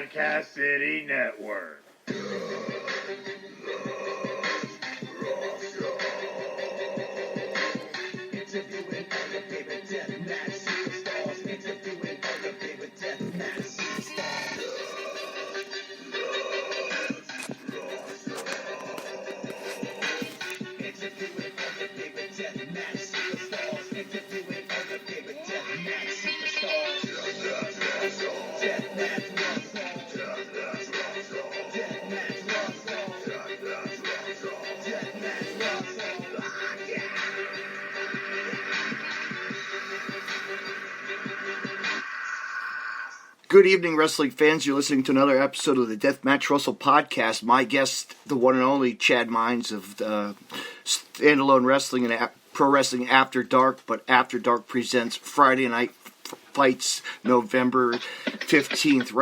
Podcast City Network. Interviewing all your favorite deathmatch superstars. Interviewing all your favorite deathmatch superstars. Interviewing all your favorite deathmatch superstars. Interviewing all your favorite deathmatch superstars. Deathmatch rock song. Deathmatch rock song. Deathmatch rock song. Deathmatch rock song. Good evening, wrestling fans. You're listening to another episode of the Deathmatch Russell podcast. My guest, the one and only Chad Mines of Standalone Wrestling and Pro Wrestling After Dark, but After Dark presents Friday Night Fights November 15th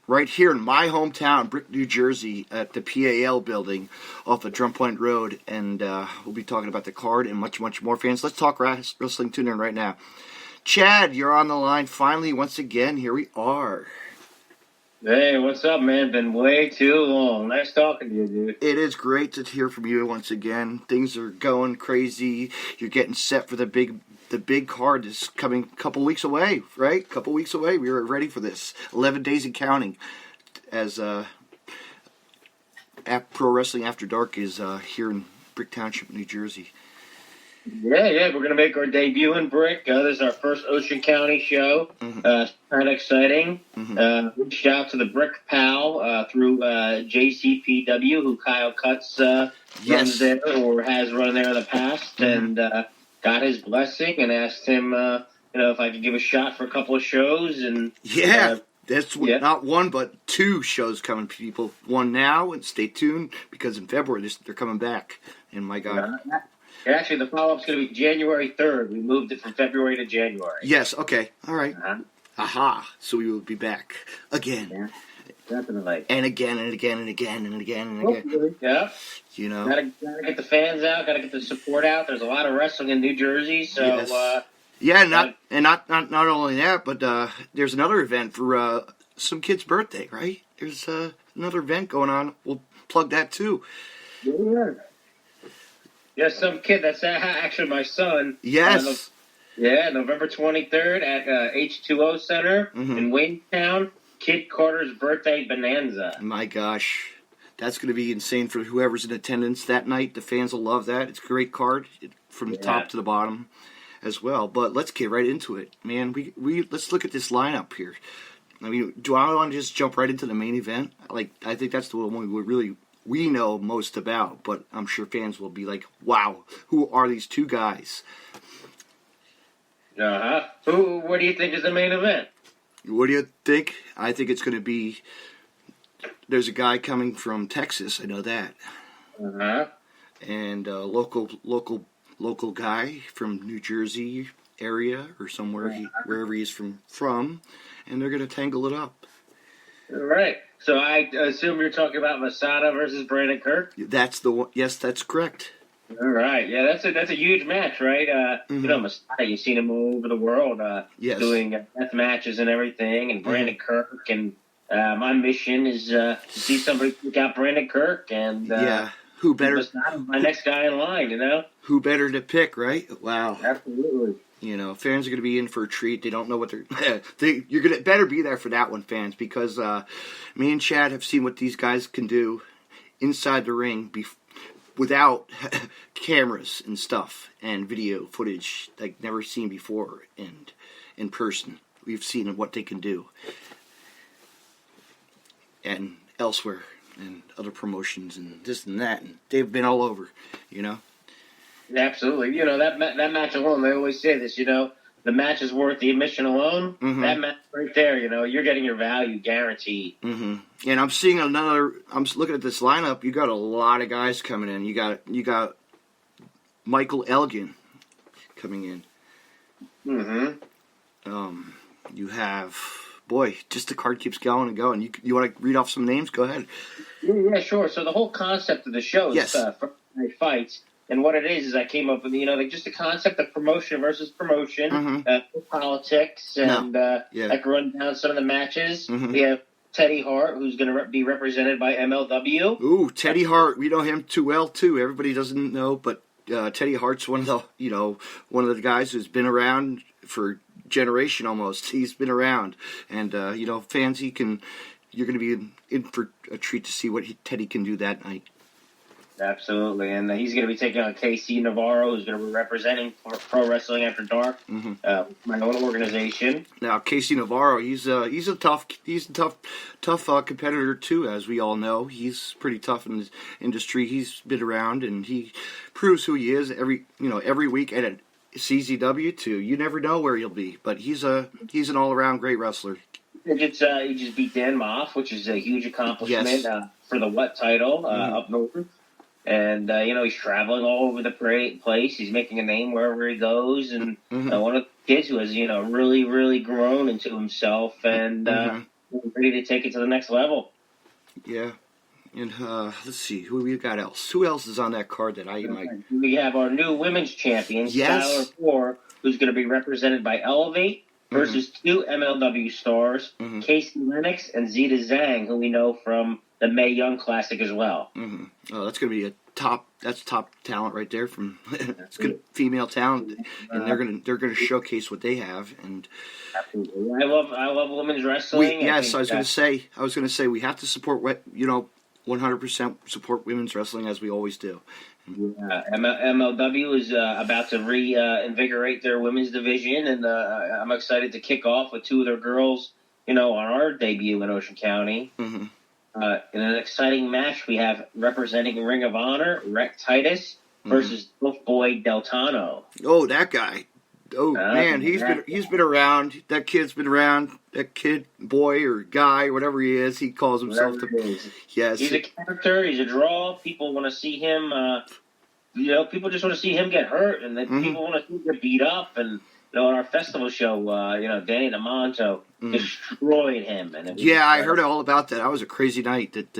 right here in my hometown, Brick, New Jersey, at the PAL building off of Drum Point Road. And we'll be talking about the card and much, much more, fans. Let's talk wrestling. Tune in right now. Chad, you're on the line finally once again. Here we are. Hey, what's up, man? Been way too long. Nice talking to you, dude. It is great to hear from you once again. Things are going crazy. You're getting set for the big card is coming a couple weeks away, right? Couple weeks away. We are ready for this. 11 days and counting. As Pro Wrestling After Dark is here in Brick Township, New Jersey. Yeah, we're going to make our debut in Brick. This is our first Ocean County show. Mm-hmm. Kind of exciting. Mm-hmm. Reached out to the Brick Pal through JCPW, who Kyle Cutts runs there or has run there in the past, Mm-hmm. and got his blessing and asked him if I could give a shot for a couple of shows. And That's not one, but two shows coming, people. One now, and stay tuned, because in February they're coming back. And my God. Actually, the follow-up's going to be January 3rd. We moved it from February to January. Yes, okay. All right. Uh-huh. Aha. So we will be back again. Yeah, definitely. And again, and again, and again, and again, and again. Hopefully, yeah. You know? Gotta get the fans out. Gotta get the support out. There's a lot of wrestling in New Jersey, so... Yes. Not only that, but there's another event for some kid's birthday, right? There's another event going on. We'll plug that too. Yeah, some kid. That's actually my son. Yes. November 23rd at H2O Center in Waynestown. Kid Carter's birthday bonanza. My gosh. That's going to be insane for whoever's in attendance that night. The fans will love that. It's a great card from the top to the bottom as well. But let's get right into it, man. Let's look at this lineup here. I mean, do I want to just jump right into the main event? I think that's the one we know most about, but I'm sure fans will be like, wow, who are these two guys? What do you think is the main event? What do you think? I think it's going to be, there's a guy coming from Texas, I know that. And a local guy from New Jersey area or somewhere, wherever he's from, and they're going to tangle it up. All right. So I assume you're talking about Masada versus Brandon Kirk? That's the one. Yes, that's correct. All right. Yeah, that's a huge match, right? Masada, you've seen him all over the world doing death matches and everything, and Brandon Kirk. And my mission is to see somebody pick out Brandon Kirk. And who better? Masada, my next guy in line, Who better to pick, right? Wow. Absolutely. Fans are going to be in for a treat. They don't know what you're going to better be there for that one, fans, because me and Chad have seen what these guys can do inside the ring without cameras and stuff and video footage like never seen before and in person. We've seen what they can do and elsewhere and other promotions and this and that, and they've been all over, Absolutely. That match alone, they always say this, the match is worth the admission alone. Mm-hmm. That match right there, you're getting your value guaranteed. Mm-hmm. And I'm seeing I'm looking at this lineup, you got a lot of guys coming in. You got Michael Elgin coming in. Mm-hmm. You have, just the card keeps going and going. You want to read off some names? Go ahead. Yeah, sure. So the whole concept of the show is Friday Night Fights. And what it is I came up with, just the concept of promotion versus promotion, politics, and I can run down some of the matches. We have Teddy Hart, who's going to be represented by MLW. Ooh, Teddy Hart. We know him too well too. Everybody doesn't know, but Teddy Hart's one of the guys who's been around for a generation almost. He's been around, and fans, you're going to be in for a treat to see what Teddy can do that night. Absolutely, and he's going to be taking on KC Navarro, who's going to be representing Pro Wrestling After Dark, my own organization. Now, KC Navarro, he's a tough competitor too, as we all know. He's pretty tough in this industry. He's been around, and he proves who he is every week at CZW too. You never know where he'll be, but he's an all around great wrestler. He just beat Dan Moff, which is a huge accomplishment for the What title up north. And, he's traveling all over the place. He's making a name wherever he goes. And one of the kids who has, really, really grown into himself and ready to take it to the next level. Yeah. And let's see, who we got else? Who else is on that card that I might... We have our new women's champion, Skylar Moore, who's going to be represented by Elevate versus two MLW stars, Casey Lennox and Zeta Zhang, who we know from the Mae Young Classic as well. Oh, that's going to be top talent right there. It's good female talent, and they're gonna showcase what they have. And absolutely, I love women's wrestling. I was gonna say we have to support 100% support women's wrestling as we always do. Yeah, MLW is about to reinvigorate their women's division, and I'm excited to kick off with two of their girls, on our debut in Ocean County. In an exciting match, we have representing Ring of Honor, Rhett Titus versus Wolf Boy Deltano. Oh, that guy. Oh, man, he's been around. That kid's been around. That kid, boy, or guy, or whatever he is, he calls himself. Yes. He's a character. He's a draw. People want to see him, people just want to see him get hurt, and then people want to see him get beat up, and... at our festival show, Danny DeMonto destroyed him. And I heard all about that. That was a crazy night. It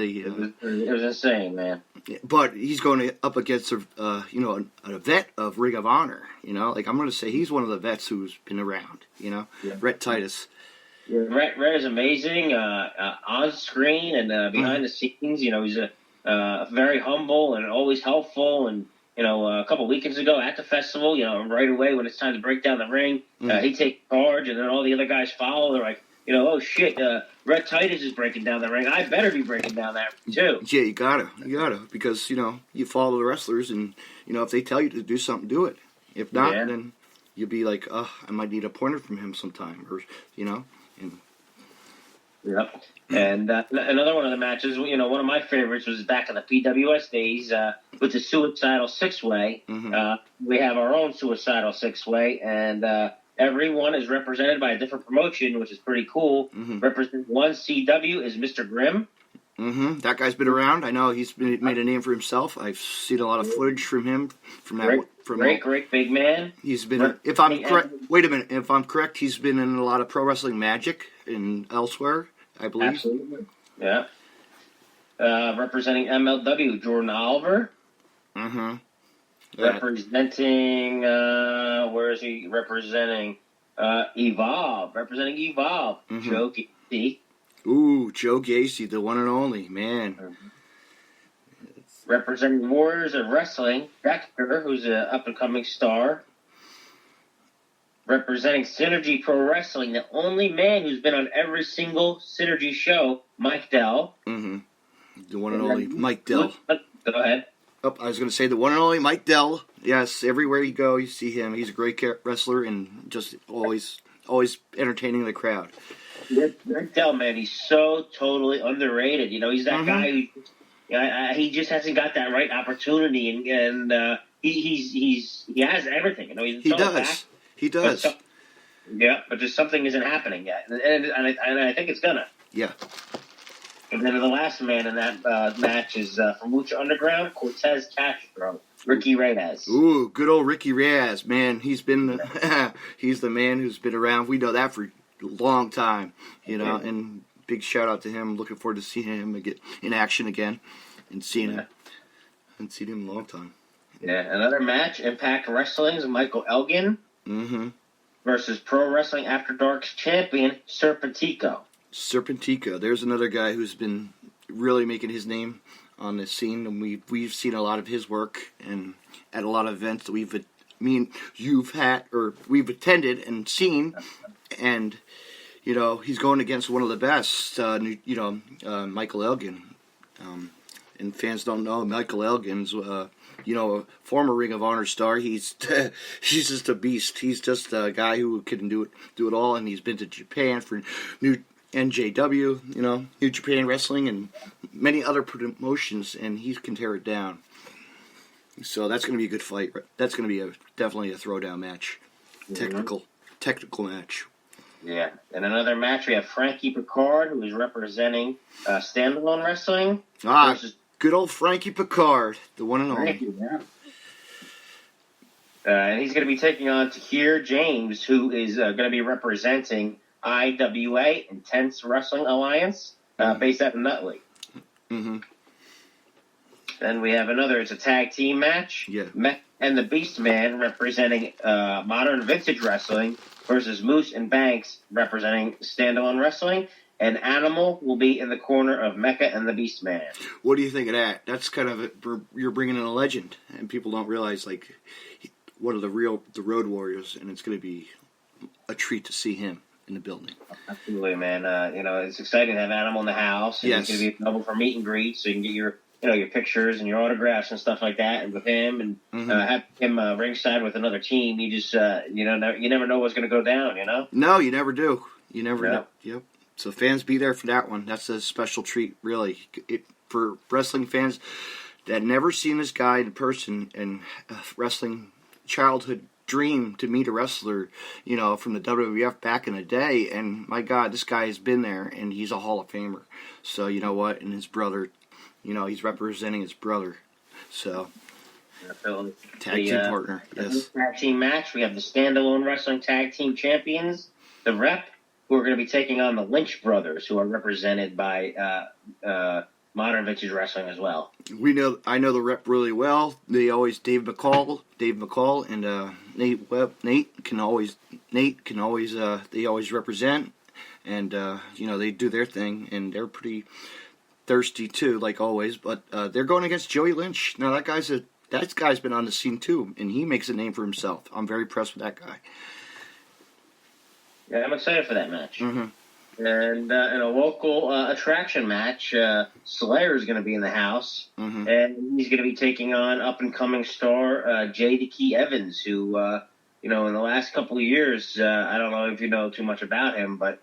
was insane, man. But he's going up against a vet of Ring of Honor. I'm going to say he's one of the vets who's been around. Rhett Titus. Yeah, Rhett is amazing on screen and behind the scenes. He's a very humble and always helpful and. A couple of weekends ago at the festival, right away when it's time to break down the ring, he takes charge, and then all the other guys follow. They're like, oh shit, Rhett Titus is breaking down the ring. I better be breaking down that too. Yeah, you gotta, because you follow the wrestlers, and if they tell you to do something, do it. If not, then you'll be like, I might need a pointer from him sometime, or And Yep. And another one of the matches, one of my favorites was back in the PWS days with the Suicidal Six-Way. We have our own Suicidal Six-Way, and everyone is represented by a different promotion, which is pretty cool. Representing one CW is Mr. Grimm. That guy's been around. I know he's made a name for himself. I've seen a lot of footage from him. Great big man. He's been. If I'm correct, wait a minute. If I'm correct, he's been in a lot of Pro Wrestling Magic and elsewhere, I believe. Absolutely. Yeah. Representing MLW, Jordan Oliver. Representing. Where is he representing? Evolve. Representing Evolve. Joe Gacy. Ooh, Joe Gacy, the one and only, man. Representing Warriors of Wrestling, Dexter, who's an up-and-coming star. Representing Synergy Pro Wrestling, the only man who's been on every single Synergy show, Mike Dell. The one and only Mike Dell. Go ahead. Oh, I was going to say the one and only Mike Dell. Yes, everywhere you go, you see him. He's a great wrestler and just always entertaining the crowd. Mike Dell, man, he's so totally underrated. He's that guy who... he just hasn't got that right opportunity, and he has everything. He does. But just something isn't happening yet, and I think it's gonna. Yeah. And then the last man in that match is from Lucha Underground, Cortez Castro, Ricky Reyes. Ooh, good old Ricky Reyes, man. He's been he's the man who's been around. We know that for a long time, and. Big shout out to him. Looking forward to seeing him get in action again and seeing him. And seen him in a long time. Yeah, another match, Impact Wrestling's Michael Elgin versus Pro Wrestling After Dark's champion, Serpentico. Serpentica. There's another guy who's been really making his name on the scene, and we've seen a lot of his work and at a lot of events that we've attended and seen, and he's going against one of the best. Michael Elgin, and fans don't know Michael Elgin's. A former Ring of Honor star. He's just a beast. He's just a guy who can do it all, and he's been to Japan for New NJW, New Japan Wrestling, and many other promotions, and he can tear it down. So that's going to be a good fight. That's going to be definitely a throwdown match, technical match. Yeah, and another match we have Frankie Picard, who is representing Standalone Wrestling. Versus good old Frankie Picard, the one and only. And he's going to be taking on Tahir James, who is going to be representing IWA, Intense Wrestling Alliance, based out of Nutley. Mm-hmm. Then we have it's a tag team match. Yeah. Mech and the Beast Man representing Modern Vintage Wrestling versus Moose and Banks representing Standalone Wrestling. And Animal will be in the corner of Mecca and the Beast Man. What do you think of that? That's kind of you're bringing in a legend, and people don't realize one of the Road Warriors, and it's going to be a treat to see him in the building. Absolutely, man. It's exciting to have Animal in the house. And yes. He's going to be available for meet and greet, so you can get your pictures and your autographs and stuff like that, and with him, and have him ringside with another team. You just you never know what's going to go down. No, you never do. You never know. Yep. So fans, be there for that one. That's a special treat, really, for wrestling fans that never seen this guy in person and wrestling childhood dream to meet a wrestler, from the WWF back in the day. And my God, this guy has been there, and he's a Hall of Famer. So you know what? And his brother, he's representing his brother. So tag team partner. Yes. Tag team match. We have the Standalone Wrestling Tag Team Champions, the Rep, who are going to be taking on the Lynch brothers, who are represented by Modern Vintage Wrestling as well. I know the Rep really well. They always Dave McCall, and Nate Webb. Nate can always. They always represent, and they do their thing, and they're pretty thirsty too, like always. But they're going against Joey Lynch. Now that guy's been on the scene too, and he makes a name for himself. I'm very impressed with that guy. Yeah, I'm excited for that match. Mm-hmm. And in a local attraction match, Slayer is going to be in the house, and he's going to be taking on up-and-coming star Jay the Key Evans, who, in the last couple of years, I don't know if you know too much about him, but,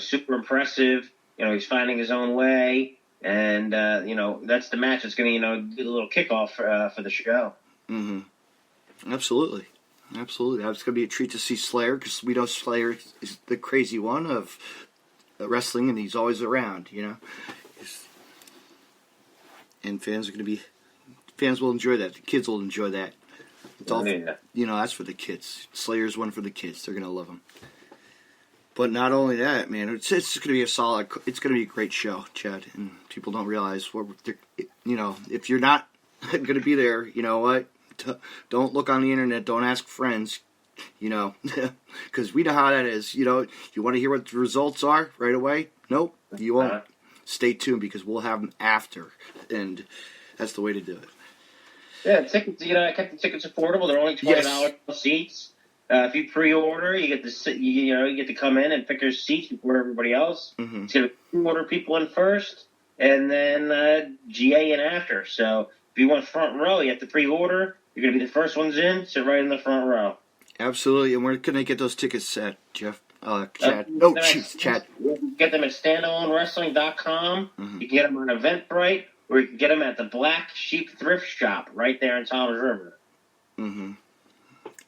super impressive. He's finding his own way, and, that's the match that's going to, get a little kickoff for the show. Mm-hmm. Absolutely. That's going to be a treat to see Slayer, because we know Slayer is the crazy one of wrestling, and he's always around, and fans will enjoy that. The kids will enjoy that. It's all, that's for the kids. Slayer's one for the kids. They're going to love him. But not only that, man, it's going to be it's going to be a great show, Chad, and people don't realize if you're not going to be there, you know what? Don't look on the internet. Don't ask friends, because we know how that is. You want to hear what the results are right away? Nope, you won't. Stay tuned, because we'll have them after, and that's the way to do it. Yeah, tickets. I kept the tickets affordable. They're only $20 seats. If you pre-order, you get to come in and pick your seats before everybody else. Mm-hmm. It's going to pre-order people in first, and then GA in after. So if you want front row, you have to pre-order. You're going to be the first ones in, sit right in the front row. Absolutely, and where can I get those tickets at, Jeff? Chad. Chad. You can get them at standalonewrestling.com. Mm-hmm. You can get them on Eventbrite, or you can get them at the Black Sheep Thrift Shop right there in Toms River. Mm-hmm.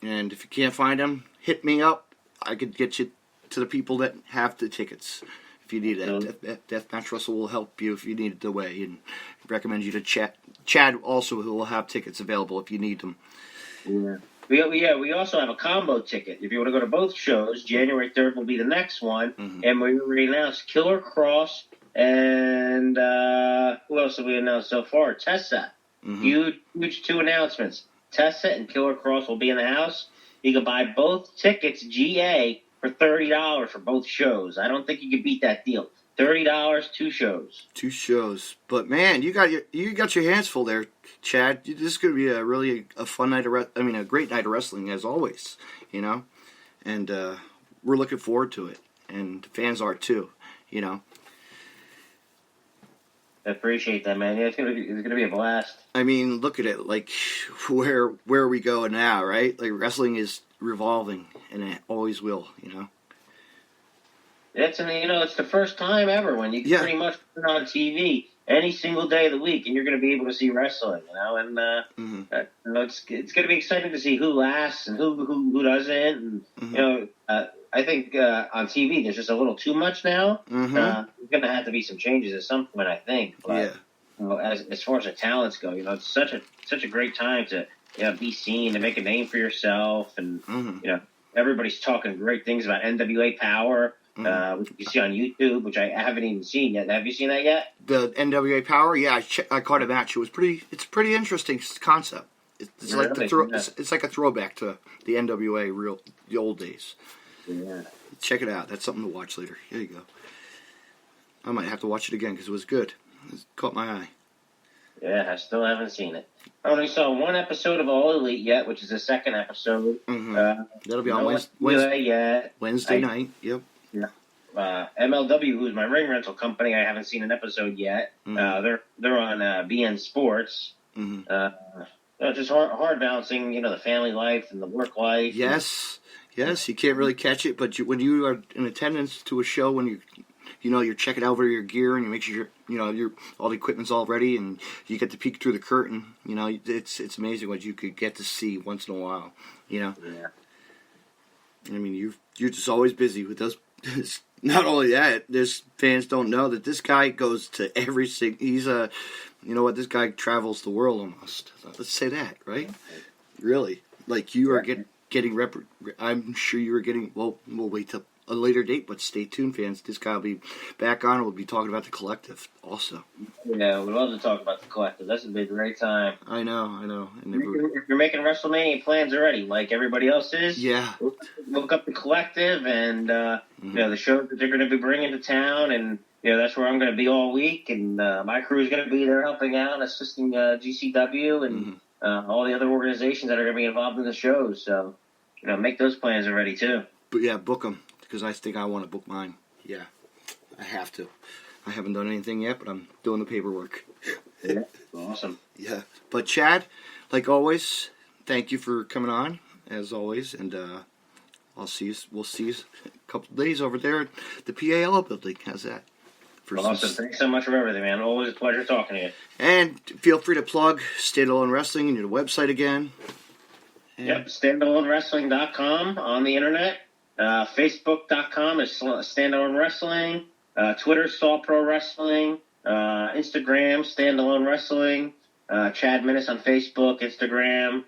And if you can't find them, hit me up. I could get you to the people that have the tickets. If you need it, Deathmatch Russell will help you if you need it the way, and recommend you to Chad also, who will have tickets available if you need them. Yeah. We also have a combo ticket. If you want to go to both shows, January 3rd will be the next one, and we already announced Killer Cross and who else have we announced so far? Tessa. Huge two announcements. Tessa and Killer Cross will be in the house. You can buy both tickets, GA, for $30 for both shows. I don't think you could beat that deal. $30, 2 shows. 2 shows, but man, you got your hands full there, Chad. This is going to be a fun night a great night of wrestling as always, and we're looking forward to it, and the fans are too, I appreciate that, man. Yeah, it's gonna be a blast. I mean, look at it, like where we go now, right? Like wrestling is revolving, and it always will, It's the first time ever when you can pretty much put on TV any single day of the week, and you're going to be able to see wrestling, and it's going to be exciting to see who lasts and who doesn't, and I think on TV there's just a little too much now. There's going to have to be some changes at some point, I think. But, as far as the talents go, it's such a great time to be seen, to make a name for yourself, and everybody's talking great things about NWA Power. Which you see on YouTube, which I haven't even seen yet. Have you seen that yet? The NWA Power, yeah, I caught a match. It's a pretty interesting concept. It's like it's like a throwback to the NWA, the old days. Yeah, check it out. That's something to watch later. Here you go. I might have to watch it again because it was good. It caught my eye. Yeah, I still haven't seen it. I only saw 1 episode of All Elite yet, which is the 2nd episode. That'll be on Wednesday night. Yep. Yeah. MLW, who's my ring rental company, I haven't seen an episode yet. They're on BN Sports. Just hard balancing, the family life and the work life. Yes, you can't really catch it, but when you are in attendance to a show, when you're checking over your gear and you make sure all the equipment's all ready and you get to peek through the curtain. It's amazing what you could get to see once in a while. Yeah. I mean, you're just always busy with those. Not only that, there's fans don't know that this guy goes to every single. He's this guy travels the world almost. Let's say that, right? Really, like you are getting I'm sure you were getting. Well, we'll wait till a later date, but stay tuned, fans. This guy will be back on. We'll be talking about the Collective also. Yeah, we'd love to talk about the Collective. That's a big, great time. I know. And if you're making WrestleMania plans already, like everybody else is, look up the Collective and the shows that they're going to be bringing to town, and that's where I'm going to be all week, and my crew is going to be there helping out, assisting GCW and all the other organizations that are going to be involved in the shows. So, make those plans already too. But yeah, book them. Because I think I want to book mine. Yeah, I have to. I haven't done anything yet, but I'm doing the paperwork. Yeah, awesome. Yeah, but Chad, like always, thank you for coming on, as always, and we'll see you a couple of days over there at the PAL building. How's that? Awesome. Thanks so much for everything, man. Always a pleasure talking to you. And feel free to plug Standalone Wrestling and your website again. Yep, standalonewrestling.com on the internet. Facebook.com is Standalone Wrestling. Twitter, Saw Pro Wrestling. Instagram, Standalone Wrestling. Chad Minnis on Facebook, Instagram,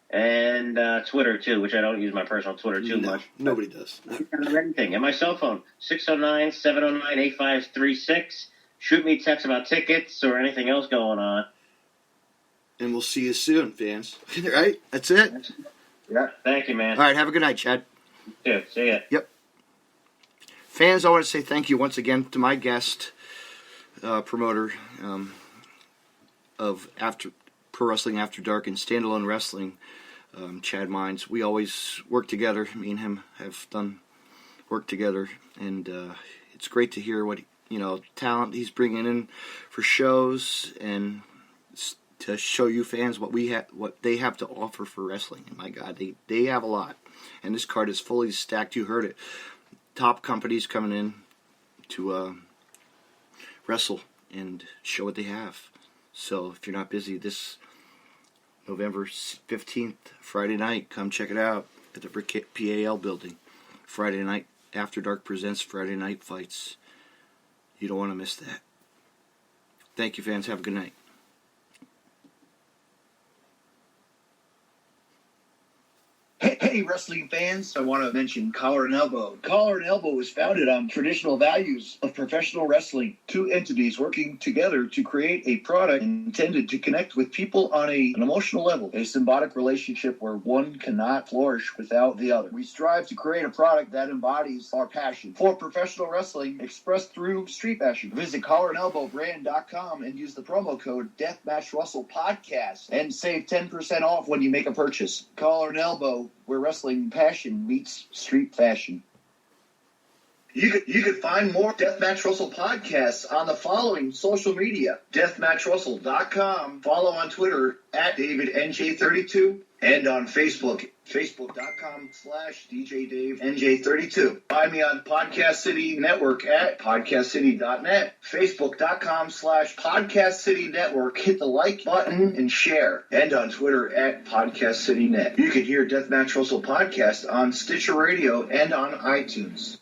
and Twitter too, which I don't use my personal Twitter too much. Nobody does. Anything. And my cell phone, 609-709-8536. Shoot me text about tickets or anything else going on. And we'll see you soon, fans. Right? That's it? Yeah. Thank you, man. All right. Have a good night, Chad. Yeah, see ya. Yep. Fans, I want to say thank you once again to my guest, promoter of Pro Wrestling After Dark and Standalone Wrestling, Chad Mines. We always work together. Me and him have done work together, and it's great to hear what talent he's bringing in for shows and to show you fans what they have to offer for wrestling. And my God, they have a lot. And this card is fully stacked. You heard it. Top companies coming in to wrestle and show what they have. So if you're not busy, this November 15th, Friday night, come check it out at the PAL building. Friday night, After Dark presents Friday Night Fights. You don't want to miss that. Thank you, fans. Have a good night. Hey, wrestling fans, I want to mention Collar and Elbow. Collar and Elbow was founded on traditional values of professional wrestling. Two entities working together to create a product intended to connect with people on an emotional level. A symbiotic relationship where one cannot flourish without the other. We strive to create a product that embodies our passion for professional wrestling expressed through street fashion. Visit collarandelbowbrand.com and use the promo code DeathmatchRussellPodcast and save 10% off when you make a purchase. Collar and Elbow, where wrestling passion meets street fashion. You could find more Deathmatch Russell podcasts on the following social media: DeathmatchRussell.com, follow on Twitter at DavidNJ32, and on Facebook, Facebook.com/DJDaveNJ32. Find me on Podcast City Network at PodcastCity.net, Facebook.com/Podcast City Network. Hit the like button and share. And on Twitter at PodcastCityNet. You can hear Deathmatch Russell podcast on Stitcher Radio and on iTunes.